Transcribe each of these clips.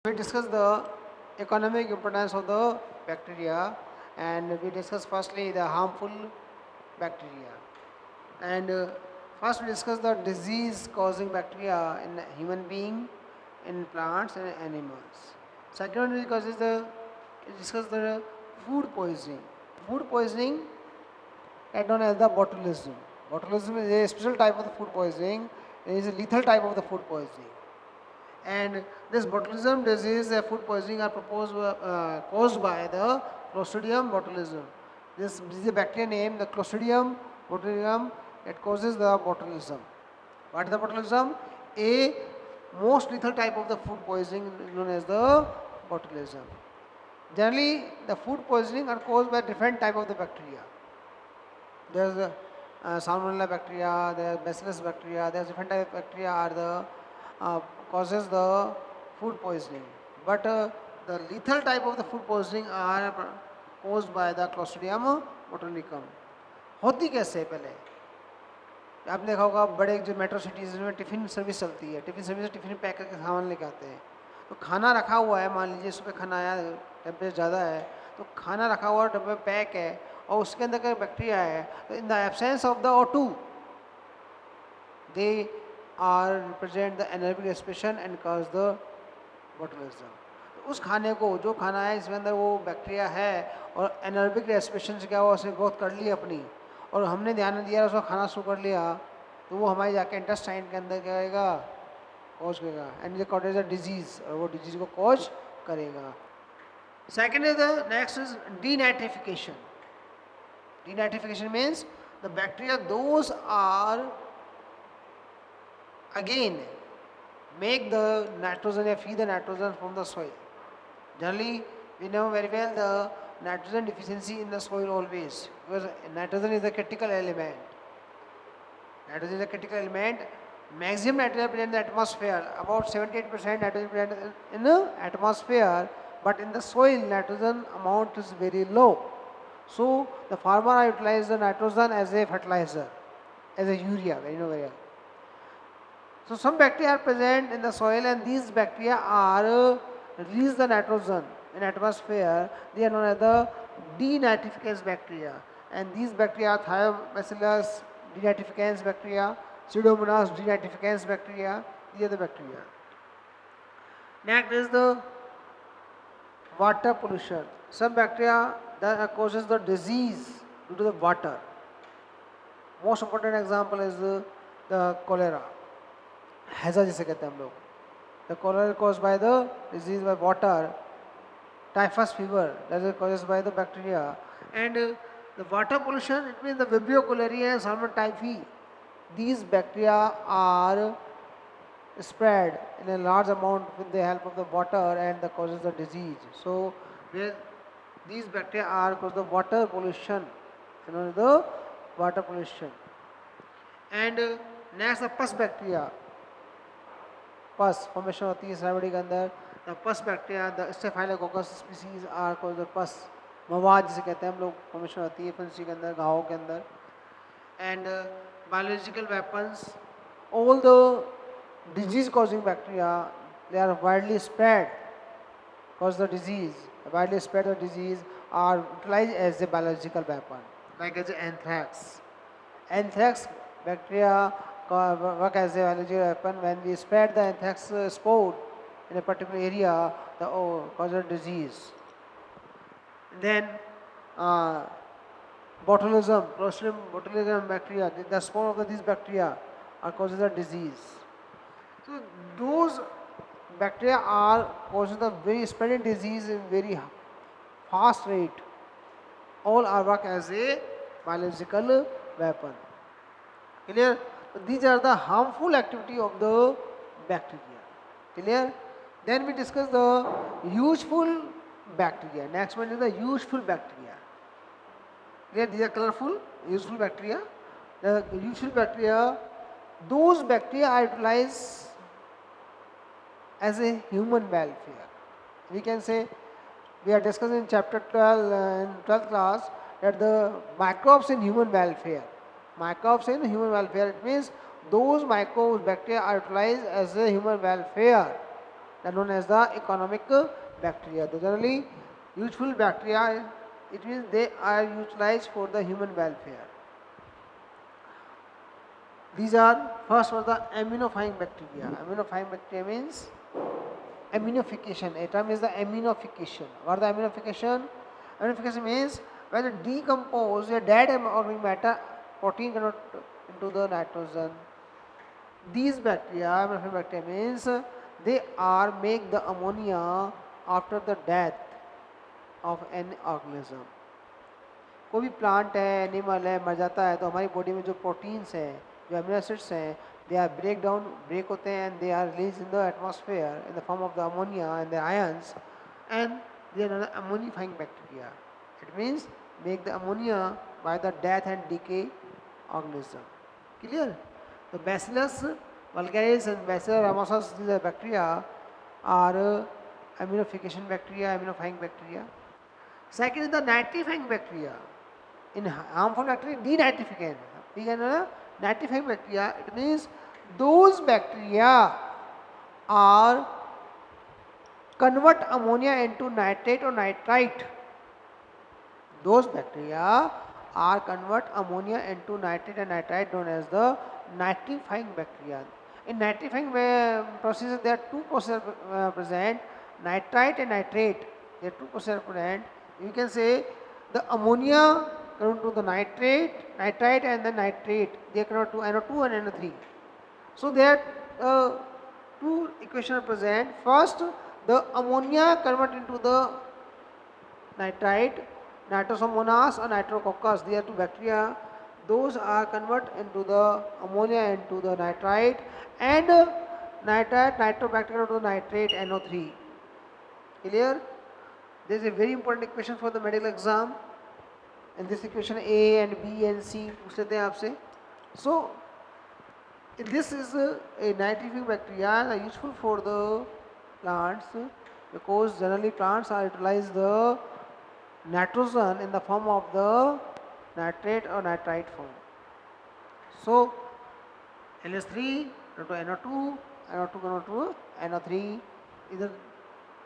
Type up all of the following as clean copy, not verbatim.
We discuss the economic importance of the bacteria, and we discuss firstly the harmful bacteria. And first we discuss the disease causing bacteria in human being, in plants and animals. Second we discuss the food poisoning. Food poisoning is known as the botulism. Botulism is a special type of the food poisoning. It is a lethal type of the food poisoning. And this botulism disease, food poisoning are caused by the Clostridium botulism. This is a bacteria name, the Clostridium botulinum, it causes the botulism. What is the botulism? A most lethal type of the food poisoning known as the botulism. Generally, the food poisoning are caused by different type of the bacteria. There is Salmonella bacteria, there is Bacillus bacteria, there is different type of bacteria are the causes the food poisoning. But the lethal type of the food poisoning are caused by the Clostridium botulinum. होती कैसे पहले आपने देखा होगा बड़े जो metro cities में tiffin service चलती है, टिफ़िन सर्विस टिफ़िन पैक करके सामान लेके आते हैं. तो खाना रखा हुआ है, मान लीजिए सुबह खाना आया, टेम्परेचर ज़्यादा है, तो खाना रखा हुआ डब्बे में पैक है और उसके अंदर का बैक्टीरिया है, तो in the absence of the O2 they are represent the anaerobic respiration and cause the botulism. उस खाने को जो खाना है इसके अंदर वो बैक्टीरिया है और एनारोबिक रेस्पिरेशन से क्या हुआ, उसने ग्रोथ कर ली अपनी और हमने ध्यान नहीं दिया, उसको खाना शुरू कर लिया, तो वो हमारे जाके इंटेस्टाइन के अंदर क्या करेगा, कॉज करेगा and it causes a disease, और वो डिजीज को कॉज करेगा. Second is the next is denitrification. Denitrification means the bacteria, those are again make the nitrogen, feed the nitrogen from the soil. Generally, we know very well the nitrogen deficiency in the soil always, because nitrogen is a critical element. Nitrogen is a critical element. Maximum nitrogen present in the atmosphere, about 78% nitrogen present in the atmosphere, but in the soil nitrogen amount is very low. So the farmer utilize the nitrogen as a fertilizer, as a urea, very well. So some bacteria are present in the soil, and these bacteria are release the nitrogen in atmosphere. They are known as the denitrificans bacteria, and these bacteria are Thiobacillus denitrificans bacteria, Pseudomonas denitrificans bacteria. These are the bacteria. Next is the water pollution. Some bacteria that causes the disease due to the water. Most important example is the cholera. हैजा जिसे कहते हैं हम लोग. The cholera caused by the disease by water. Typhus fever that is caused by the bacteria. And the water pollution, it means the Vibrio cholerae and Salmonella typhi. These bacteria are spread in a large amount with the help of the water and the causes the disease. So these bacteria are cause the water pollution, the water pollution. And next the pus bacteria. Pus formation होती है सराबड़ी के अंदर. The pus bacteria, the Staphylococcus species are called the pus. मवाद जिसे कहते हैं हम लोग, formation होती है फंसी के अंदर, घावों के अंदर. And biological weapons, all the disease causing bacteria, they are widely spread, cause the disease, widely spread the disease, are utilized as a biological weapon, like as anthrax. Anthrax bacteria work as a biological weapon. When we spread the anthrax spore in a particular area, the cause a disease. Then botulism, Clostridium botulinum bacteria, the spore of these bacteria are causes a disease. So those bacteria are causing the very spreading disease in very fast rate. All are work as a biological weapon. Clear? These are the harmful activity of the bacteria. Clear? Then we discuss the useful bacteria. Next one is the useful bacteria. Clear? These are colorful, useful bacteria. The useful bacteria, those bacteria are utilized as a human welfare. We can say, we are discussing in chapter 12 in 12th class that the microbes in human welfare. Microbes in human welfare, it means those microbes, bacteria are utilized as a human welfare. that known as the economic bacteria. The generally useful bacteria, it means they are utilized for the human welfare. These are first was the aminofying bacteria. Aminofying bacteria means aminification. A term is the aminification. What is the aminification? Aminification means when it decompose a dead organic matter, protein convert into the nitrogen. These bacteria, aminofying bacteria means they are make the ammonia after the death of an organism. कोई भी plant है, animal है, मर जाता है तो हमारी body में जो प्रोटीन्स हैं, जो अमीनो एसिड्स हैं, they are break होते हैं and they are released in the atmosphere in the form of the ammonia and the ions, and they are an ammonifying bacteria. It means make the ammonia by the death and decay organism. Clear? So Bacillus vulgaris and Bacillus ramosus, these are bacteria are aminification bacteria, aminofying bacteria. Second is the nitrifying bacteria. In harmful bacteria, denitrification. Nitrifying bacteria, it means those bacteria are convert ammonia into nitrate or nitrite. Those bacteria are convert ammonia into nitrate and nitrite, known as the nitrifying bacteria. In nitrifying processes, there are two processes present, nitrite and nitrate. There are two processes present. You can say the ammonia convert to the nitrite and the nitrate. They convert to NO2 and NO3. So there are two equations present. First, the ammonia convert into the nitrite, Nitrosomonas or Nitrococcus. They are two bacteria. Those are convert into the ammonia into the nitrite, and nitrite, nitrobacteria to nitrate, NO3. Clear? There is a very important equation for the medical exam. In this equation A and B and C पूछ लेते हैं आपसे. So this is a nitrifying bacteria useful for the plants, because generally plants are utilize the nitrogen in the form of the nitrate or nitrite form. So NH3 to NO2, NO2 to NO3. Either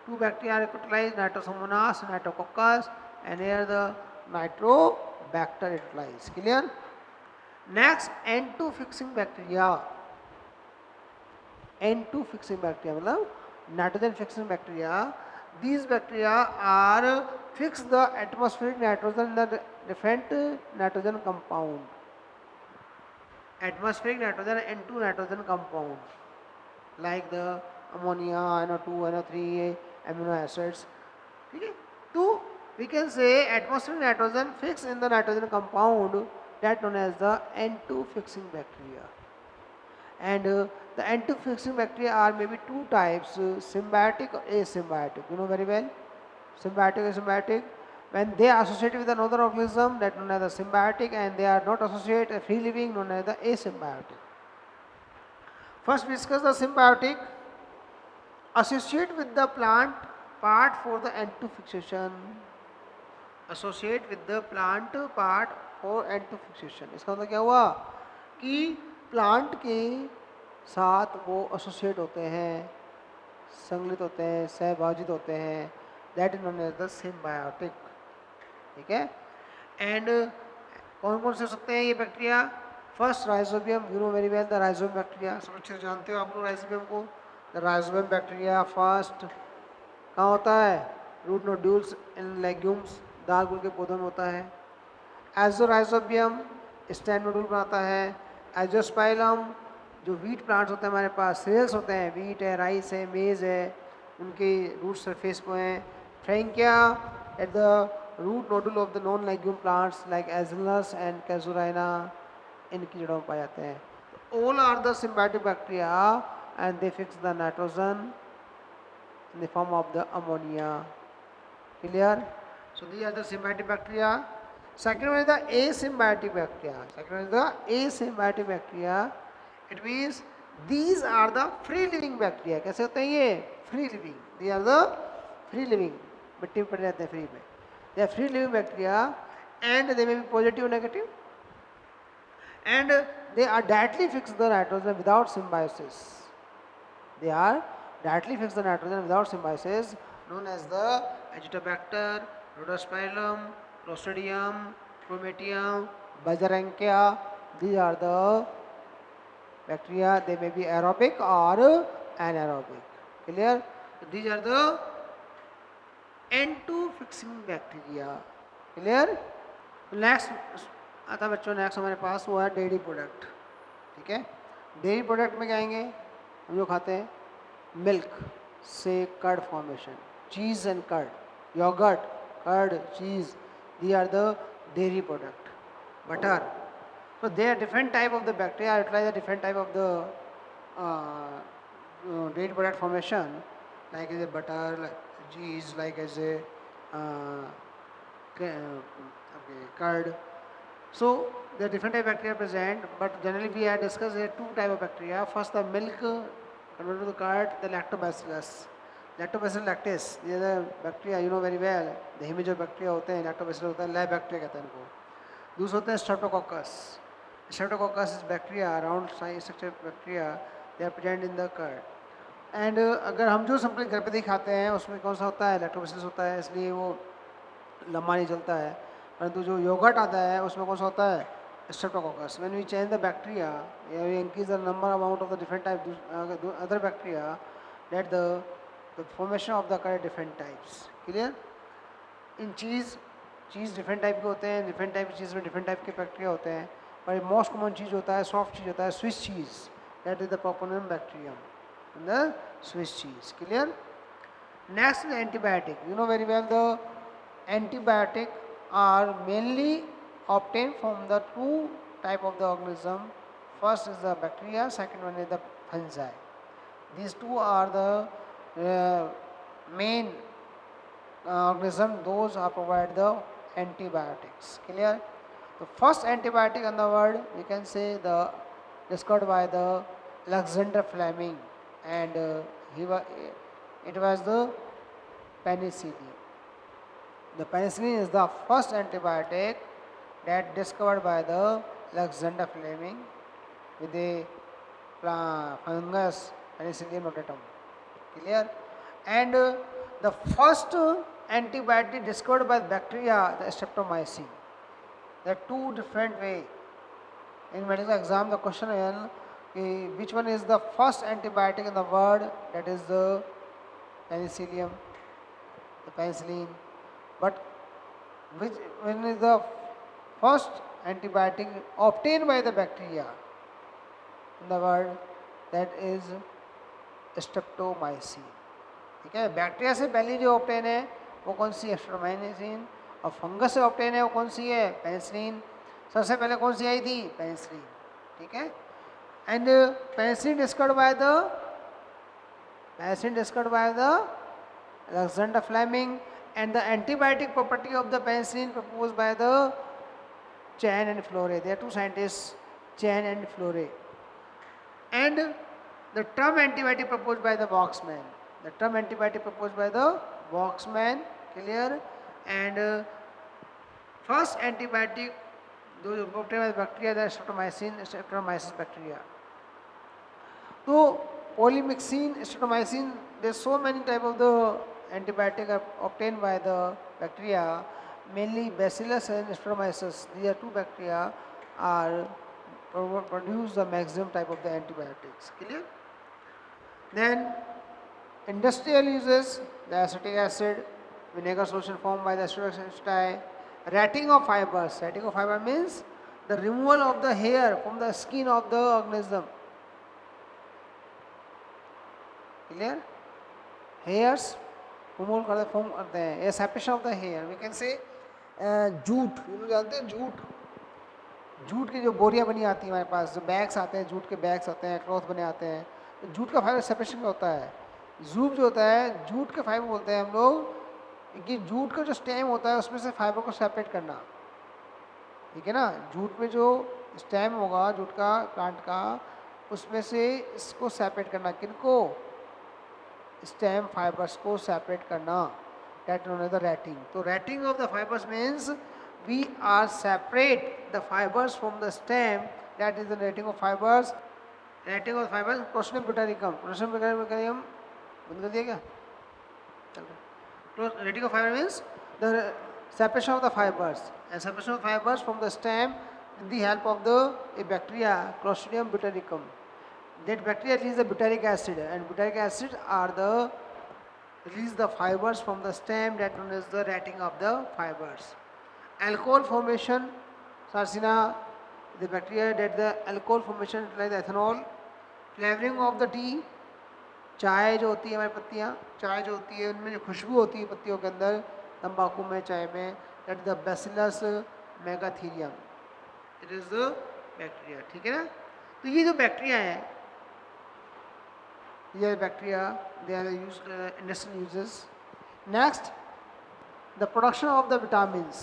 two bacteria are utilized, Nitrosomonas, Nitrococcus, and here the Nitrobacter utilized. Clear? Next, N2 fixing bacteria. N2 fixing bacteria, मतलब nitrogen fixing bacteria. These bacteria are fix the atmospheric nitrogen in the different nitrogen compound. Atmospheric nitrogen, N2 nitrogen compound, like the ammonia, NO2, NO3, amino acids. Okay? So we can say atmospheric nitrogen fix in the nitrogen compound, that known as the N2 fixing bacteria. And the N2 fixing bacteria are maybe two types, symbiotic or asymbiotic. You know very well, symbiotic or asymbiotic. When they are associated with another organism, that known as the symbiotic, and they are not associated free living, known as the asymbiotic. First we discuss the symbiotic. Associate with the plant part for the N2 fixation. Associate with the plant part for N2 fixation. इसका मतलब क्या हुआ कि plant के साथ वो associate होते हैं, संगलित होते हैं, सहभाजित होते हैं. That is known as the symbiotic. ठीक है. एंड कौन कौन से हो सकते हैं ये bacteria? First rhizobium. You know very well the rhizobium bacteria. सब अच्छे से जानते हो आप लोग राइजोबियम को. द राइजोबियम बैक्टीरिया फर्स्ट कहाँ होता है? रूट नोड्यूल्स इन लेग्यूम्स, दाल गुल के पौधों में होता है. एजोराइजोबियम स्टेम नोड्यूल बनाता है. एजोस्पाइलम जो वीट प्लांट्स होते हैं हमारे पास, सीरियल्स होते हैं, वीट है, राइस है, मेज़ है, उनके रूट सरफेस पे हैं. Frankia at the root nodule of the non legume plants like एजलस एंड कैजुराइना, इनकी जड़ों में पाए जाते हैं. All are the symbiotic bacteria and they fix the nitrogen in the form of the ammonia. Clear? So these are the symbiotic bacteria. Second one is the asymbiotic bacteria. Second one is the asymbiotic bacteria. It means these are the free living bacteria. कैसे होते हैं ये? Free living. They are the free living. मिट्टी में पड़े रहते हैं free में. They are free living bacteria and they may be positive or negative. And they are directly fix the nitrogen without symbiosis. They are directly fix the nitrogen without symbiosis, known as the Agitobacter, Rhodospirillum, Clostridium, Prometium, Bergeracia. These are the bacteria. They may be aerobic or anaerobic. Clear? These are the N2 fixing bacteria. Clear? Next आता बच्चों, next हमारे पास हुआ है dairy product. ठीक है, dairy product में क्या आएंगे, हम जो खाते हैं मिल्क से curd formation, cheese and curd, yogurt, curd, cheese, these are the dairy product. Butter, so there are different type of the bacteria utilize a different type of the dairy product formation, like as a butter, like cheese, like as a curd. So there are different type of bacteria present, but generally we have discussed here two type of bacteria. First the milk converted to the curd, the lactobacillus. Lactobacillus lactis, ये the bacteria you know very well. दही में जो bacteria होते हैं lactobacillus होता है, lab bacteria कहते हैं इनको. दूसरा होता है streptococcus. Streptococcus is bacteria around structure bacteria, they are present in the curd. And अगर हम जो सैंपल घर पे दिखाते हैं उसमें कौन सा होता है, लैक्टोबैसिलस होता है, इसलिए वो लंबा नहीं चलता है. परंतु जो योगर्ट आता है उसमें कौन सा होता है, streptococcus. When we change the bacteria, we increase the number amount of the different type other bacteria, that the formation of the curd different types. Clear? इन चीज़ डिफरेंट टाइप के होते हैं, डिफरेंट टाइप की चीज़ में different type के bacteria होते हैं. पर मोस्ट कॉमन चीज़ होता है, सॉफ्ट चीज़ होता है, Swiss cheese, that is the propionium bacterium in the Swiss cheese. Clear? Next is antibiotic. You know very well the antibiotic are mainly obtained from the two type of the organism. First is the bacteria, second one is the fungi. These two are the main organism, those are provide the antibiotics. Clear? The first antibiotic in the world we can say the discovered by the Alexander Fleming, and it was the penicillin. The penicillin is the first antibiotic that discovered by the Alexander Fleming with the fungus Penicillium notatum. Clear? And the first antibiotic discovered by bacteria, the streptomycin. There are two different way. In medical exam, the question is which one is the first antibiotic in the world, that is the penicillium, the penicillin. But which one is the first antibiotic obtained by the bacteria in the world, that is streptomycin. ठीक है, bacteria से पहले जो obtain है वो कौन सी है, streptomycin. और फंगस से ऑप्टेन है वो कौन सी है, पेनिसिलिन. सबसे पहले कौन सी आई थी, पेनिसिलिन. ठीक है. And penicillin discovered by the Alexander Fleming, and the antibiotic property of the penicillin proposed by the Chan and Flore. There are two scientists, Chan and Flore. And the term antibiotic proposed by the Waxman. Clear? And first antibiotic those obtained by the bacteria, the streptomyces bacteria. So polymyxin, streptomycin, there are so many type of the antibiotic are obtained by the bacteria, mainly Bacillus and Streptomyces. These are two bacteria are produce the maximum type of the antibiotics. Clear? Then industrial uses, the acetic acid, vinegar solution formed by the acetic, ratting of fibers. Ratting of fiber means the removal of the hair from the skin of the organism. Clear? Hairs remove करते हैं, a separation of the hair. We can say jute, जानते हैं jute की जो बोरियां बनी आती है हमारे पास, जो बैग्स आते हैं, जूट के बैग्स आते हैं, क्लॉथ बने आते हैं, तो जूट का फाइबर सेपरेशन होता है. जूट जो होता है, जूट के फाइबर बोलते हैं हम लोग कि जूट का जो स्टेम होता है उसमें से फाइबर को सेपरेट करना. ठीक है ना, जूट में जो स्टेम होगा जूट का प्लांट का, उसमें से इसको सेपरेट करना. किनको, स्टेम फाइबर्स को सेपरेट करना. That known as the retting. तो retting of the fibres means we are separate the fibers from the stem, that is the rating of fibers. Rating of fibers, Clostridium butyrium. Clostridium butyrium बंद कर दिया क्या? चल रहा. Reticle fiber means the separation of the fibers, and separation of fibers from the stem with the help of the a bacteria Clostridium botulinum. That bacteria release the butyric acid, and butyric acid are the release the fibers from the stem, that known as the ratting of the fibers. Alcohol formation, Sarcina, the bacteria that the alcohol formation like the ethanol. Flavoring of the tea, चाय जो होती है हमारी पत्तियाँ, चाय जो होती है उनमें जो खुशबू होती है पत्तियों के अंदर, तंबाकू में, चाय में, that the bacillus megatherium, it is the bacteria. ठीक है ना. तो ये जो बैक्टीरिया है, ये bacteria they are used industrial uses. Next, the production of the vitamins.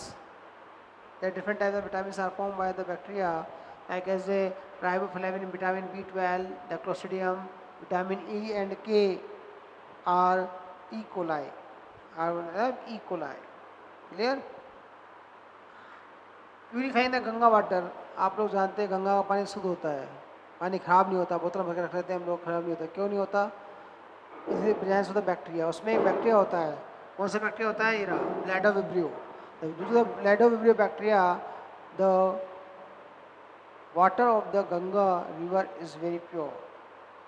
That different types of vitamins are form by the bacteria, like as a riboflavin, vitamin B12, the clostridium, vitamin E and K are E. coli, are E. coli. Clear? Purifying the Ganga water. आप लोग जानते हैं गंगा का पानी शुद्ध होता है, पानी खराब नहीं होता, बोतल भर के रख लेते हैं हम लोग, खराब नहीं होता. क्यों नहीं होता? इसलिए प्रेजेंस ऑफ द बैक्टीरिया. उसमें एक बैक्टीरिया होता है. कौन सा बैक्टीरिया होता है? ये रहा, Bdellovibrio. Due to the Bdellovibrio bacteria, the water of the Ganga river is very pure.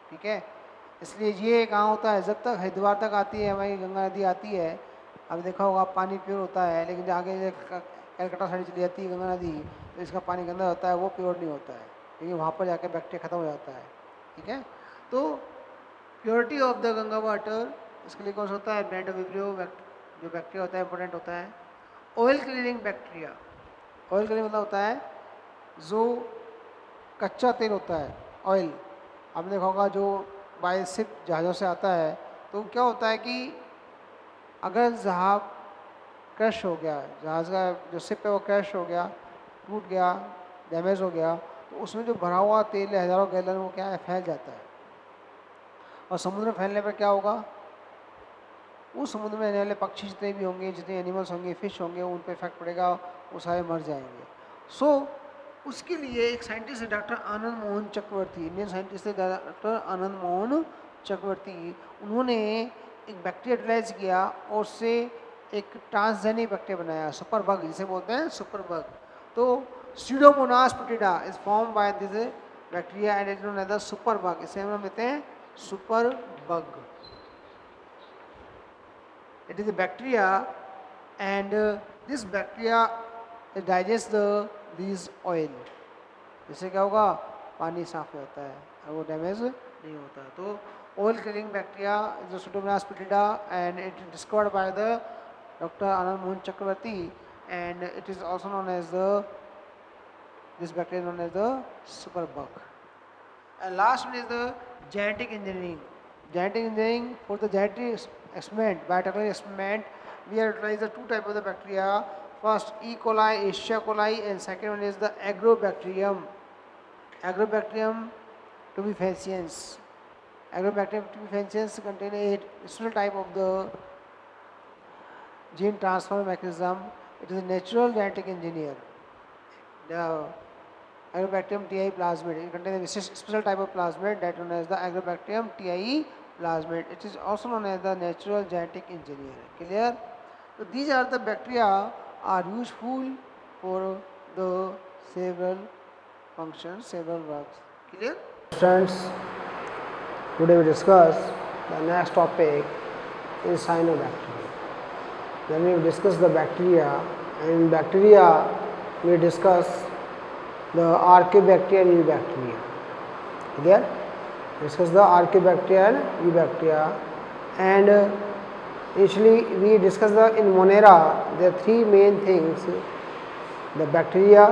ठीक है. इसलिए ये कहाँ होता है? जब तक हरिद्वार तक आती है हमारी गंगा नदी आती है, अब देखा होगा पानी प्योर होता है, लेकिन जो आगे कलकत्ता साइड चली जाती है गंगा नदी, तो इसका पानी गंदा होता है, वो प्योर नहीं होता है, क्योंकि वहाँ पर जाकर बैक्टीरिया ख़त्म हो जाता है. ठीक है. तो purity of the Ganga water, इसके लिए कौन सा होता है? ब्लैडोविब्रियो जो बैक्टीरिया होता है, इंपॉर्टेंट होता है. Oil cleaning bacteria. Oil cleaning मतलब होता है जो कच्चा तेल होता है, ऑयल. आपने देखा होगा जो बाय शिप जहाज़ों से आता है, तो क्या होता है कि अगर जहाज़ क्रैश हो गया, जहाज़ का जो शिप है वो क्रैश हो गया, टूट गया, डैमेज हो गया, तो उसमें जो भरा हुआ तेल है हज़ारों गैलन, वो क्या है? फैल जाता है. और समुद्र में फैलने पर क्या होगा? उस समुद्र में रहने वाले पक्षी जितने भी होंगे, जितने एनिमल्स होंगे, फिश होंगे, उन पर इफेक्ट पड़ेगा, वो सारे मर जाएंगे. सो उसके लिए एक साइंटिस्ट है doctor Anand Mohan Chakravarty, Indian scientist है डॉक्टर आनंद मोहन चक्रवर्ती. उन्होंने एक बैक्टीरिया यूटिलाइज किया और उससे एक ट्रांसजेनिक बैक्टीरिया बनाया, सुपर बग जिसे बोलते हैं, सुपर बग. तो Pseudomonas putida is form by this bacteria and it known as the super bug. इसे हम कहते हैं super bug. It is a bacteria and this bacteria digest the these oil. इससे क्या होगा? पानी साफ हो जाता है और वो डैमेज नहीं होता. तो oil cleaning bacteria is Pseudomonas putida and it is discovered by the doctor Anand Mohan Chakravarty and it is also known as the this bacteria known as the super bug. And last one is the genetic engineering. Genetic engineering, for the genetic experiment, biotechnology experiment, we have utilized the two types of the bacteria. First, E. coli, Escherichia coli, and second one is the Agrobacterium. Agrobacterium tumefaciens. Agrobacterium tumefaciens contain a special type of the gene transfer mechanism. It is a natural genetic engineer. The Agrobacterium TIE plasmid. It contains a special type of plasmid that known as the Agrobacterium TIE plasmid. It is also known as the natural genetic engineer. Clear? So these are the bacteria are useful for the several functions, several works. Clear? Friends, today we discuss the next topic is cyanobacteria. Then we discuss the bacteria, and in bacteria we discuss the archaebacteria and eubacteria. Clear? Discuss the archaebacteria and eubacteria, and actually we discuss the in Monera there are three main things: the bacteria,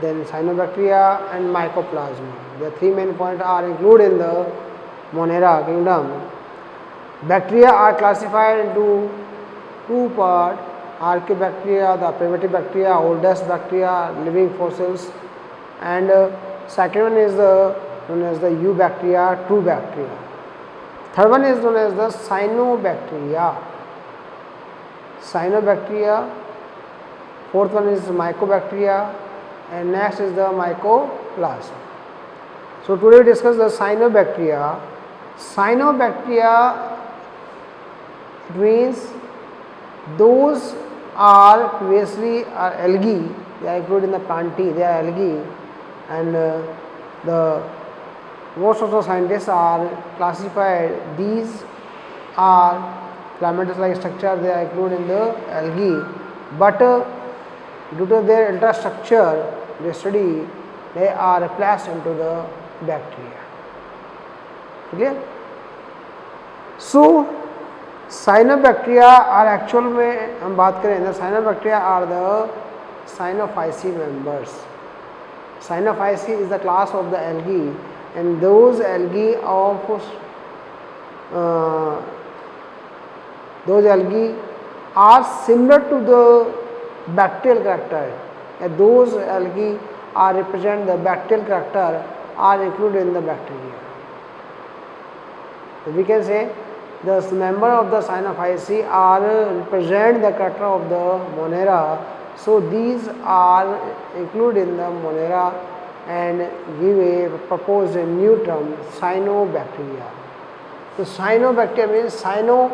then cyanobacteria and mycoplasma. The three main points are included in the Monera kingdom. Bacteria are classified into two parts: archaebacteria, the primitive bacteria, oldest bacteria, living fossils, and second one is the known as the eubacteria, true bacteria. Third one is known as the cyanobacteria. Cyanobacteria. Fourth one is mycobacteria, and next is the mycoplasma. So today we discuss the cyanobacteria. Cyanobacteria It means those are previously are algae, they are included in the plantae, they are algae, and the most of the scientists are classified these are filamentous like structure, they are included in the algae, but due to their ultrastructure they study, they are replaced into the bacteria. Clear? So cyanobacteria are actual में हम बात करें ना, cyanobacteria are the cyanophyceae members. Cyanophyceae is the class of the algae and those algae of those algae are similar to the bacterial character, and those algae are represent the bacterial character are included in the bacteria. So we can say the member of the Cyanophyceae are represent the character of the Monera. So these are included in the Monera and give a proposed new term cyanobacteria. So cyanobacteria means cyno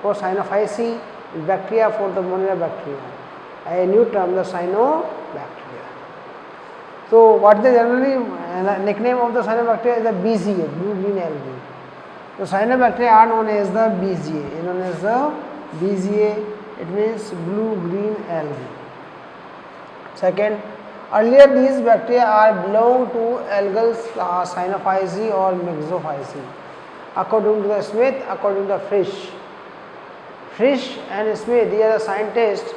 for Cyanophyceae, bacteria for the Monera bacteria. A new term, the cyanobacteria. So what the generally nickname of the cyanobacteria is the BZA, blue green algae. So cyanobacteria are known as the BZA, known as the BZA, it means blue green algae. Second, earlier these bacteria are belong to algal class Cyanophyceae or Mixophyceae. According to the Smith, according to the Frisch and Smith, they are the scientists,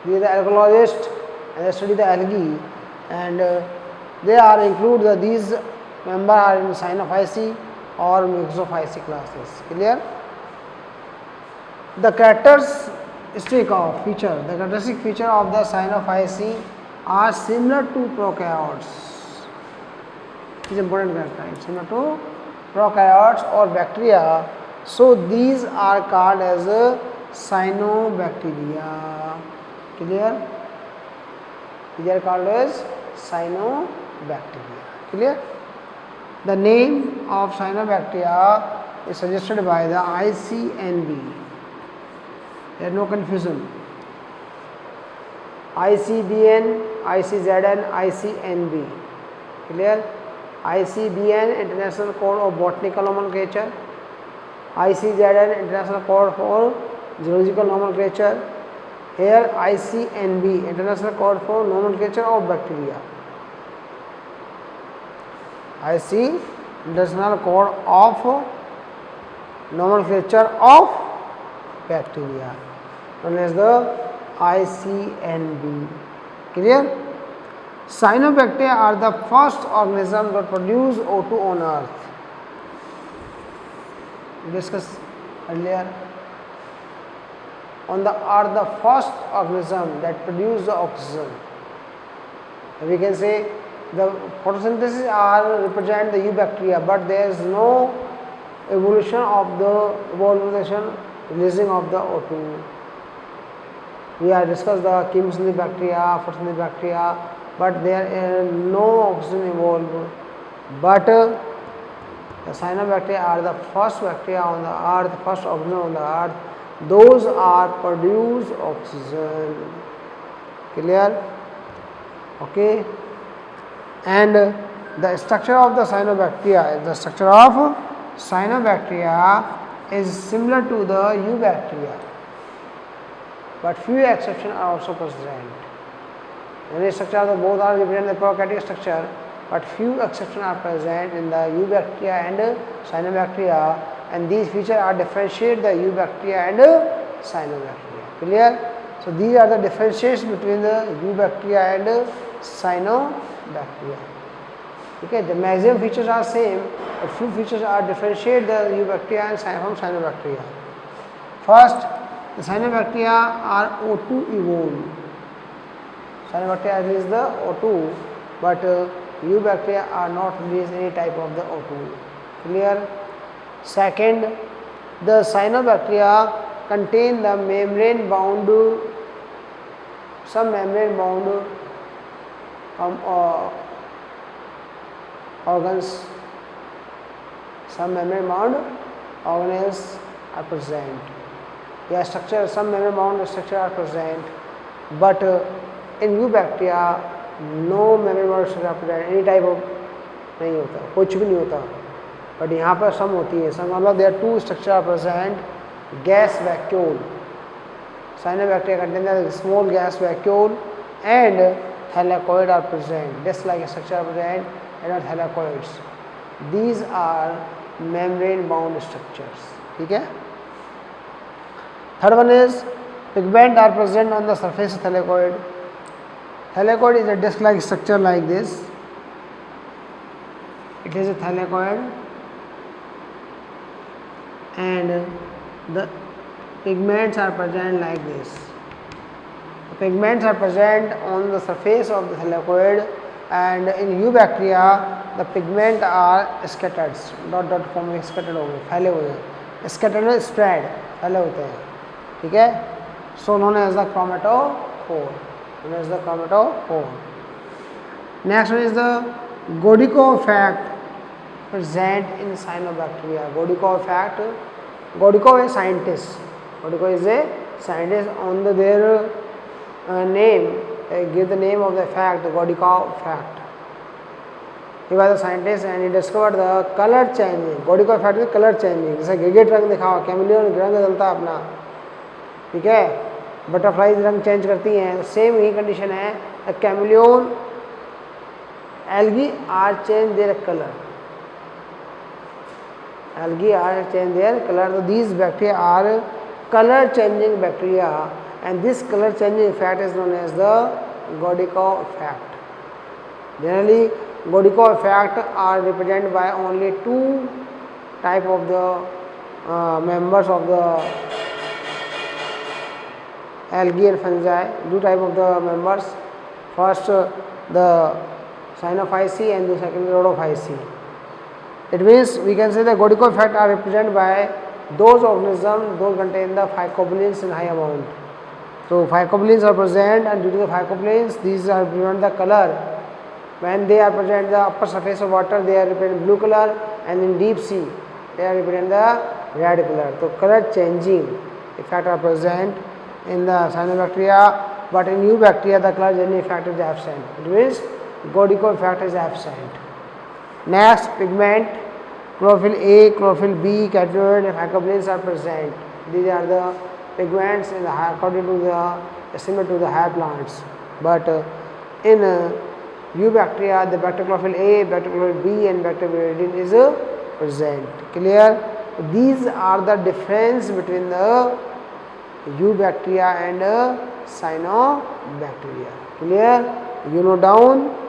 they are the algologists, and they study the algae, and they are include these members are in Cyanophyceae or Mixophyceae classes. Clear? The characteristic feature of the Cyanophyceae are similar to prokaryotes. It is important character. It's similar to prokaryotes or bacteria. So these are called as cyanobacteria. Clear? These are called as cyanobacteria. Clear? The name of cyanobacteria is suggested by the ICNB. There is no confusion. ICBN, ICZN, ICNB. Clear? ICBN, International Code of Botanical Nomenclature. ICZN, International Code for Zoological Nomenclature. Here ICNB, International Code for Nomenclature of Bacteria. IC, International Code of Nomenclature of Bacteria, known as the ICNB. Clear? Cyanobacteria are the first organism that produce O2 on earth. We discussed earlier. On the earth, the first organism that produce the oxygen. We can say the photosynthesis are represent the eubacteria, but there is no evolution of the releasing of the O2. We have discussed the chemosynthetic bacteria, photosynthetic bacteria, but there is no oxygen evolved. But the cyanobacteria are the first bacteria on the earth, first organism on the earth. Those are produce oxygen. Clear? Okay. And the structure of the cyanobacteria is similar to the eubacteria, but few exceptions are also present. The structure of both are represent the prokaryotic structure, but few exceptions are present in the eubacteria and cyanobacteria, and these features are differentiate the eubacteria and cyanobacteria. Clear? So these are the differentiations between the eubacteria and cyanobacteria. Okay, the maximum features are same, but few features are differentiate the eubacteria and from cyanobacteria. First, the cyanobacteria are O2 evolved. Cyanobacteria release the O2, but eubacteria are not release any type of the O2. Clear? Second, the cyanobacteria contain the membrane bound, some membrane bound organs, some membrane bound organelles are present. Yeah, structure, some membrane bound structure are present, but in eubacteria no membrane bound structure are present, any type of नहीं होता, कुछ भी नहीं होता, but यहाँ पर सम होती है. सम मतलब there two structure are present, gas vacuole. Cyanobacteria contain the small gas vacuole and thylakoid are present. Just like a structure are present and thylakoids. These are membrane bound structures. ठीक है. Third one is pigment are present on the surface of thylakoid. Thylakoid is a disc-like structure like this. It is a thylakoid and the pigments are present like this. The pigments are present on the surface of the thylakoid, and in eubacteria the pigment are scattered, dot dot form में scattered हो गए, फैले हुए हैं. Scattered में spread, फैले होते हैं. ठीक है. So known as the chromatophore. Known as the chromatophore. Next one is the Godiko effect present in cyanobacteria. Godiko effect. Godiko is a scientist. Godiko is a scientist. On their name, give the name of the effect, the Godiko effect. He was a scientist and he discovered the color changing. Godiko effect is color changing. जैसे गिरगिट रंग दिखाओ, chameleon रंग बदलता है अपना, ठीक है. बटरफ्लाइज रंग चेंज करती हैं. सेम ही कंडीशन है. Chameleon algae are change their color. Algae are change their color. So these bacteria are color changing bacteria, and this color changing effect is known as the Godiko effect. Generally, Godiko effect are represented by only two type of the members of the algae and fungi. Two type of the members. First, the Cyanophyceae and the second Rhodophyceae. It means we can say the Godiko effect are represented by those organisms those contain the phycobilins in high amount. So phycobilins are present, and due to the phycobilins these are prevent the color. When they are present in the upper surface of water, they are represent blue color, and in deep sea they are represent the red color. So color changing effect are present in the cyanobacteria, but in eubacteria the color changing effect is absent. It means Godiko effect is absent. Next, pigment, chlorophyll A, chlorophyll B, catechol and phycobilins are present. These are the pigments in the according to the similar to the higher plants. But in eubacteria, the bacterochlorophyll A, bacterochlorophyll B, and bacterochlorophyll is present. Clear? These are the difference between the eubacteria and cyanobacteria. Clear? You know down.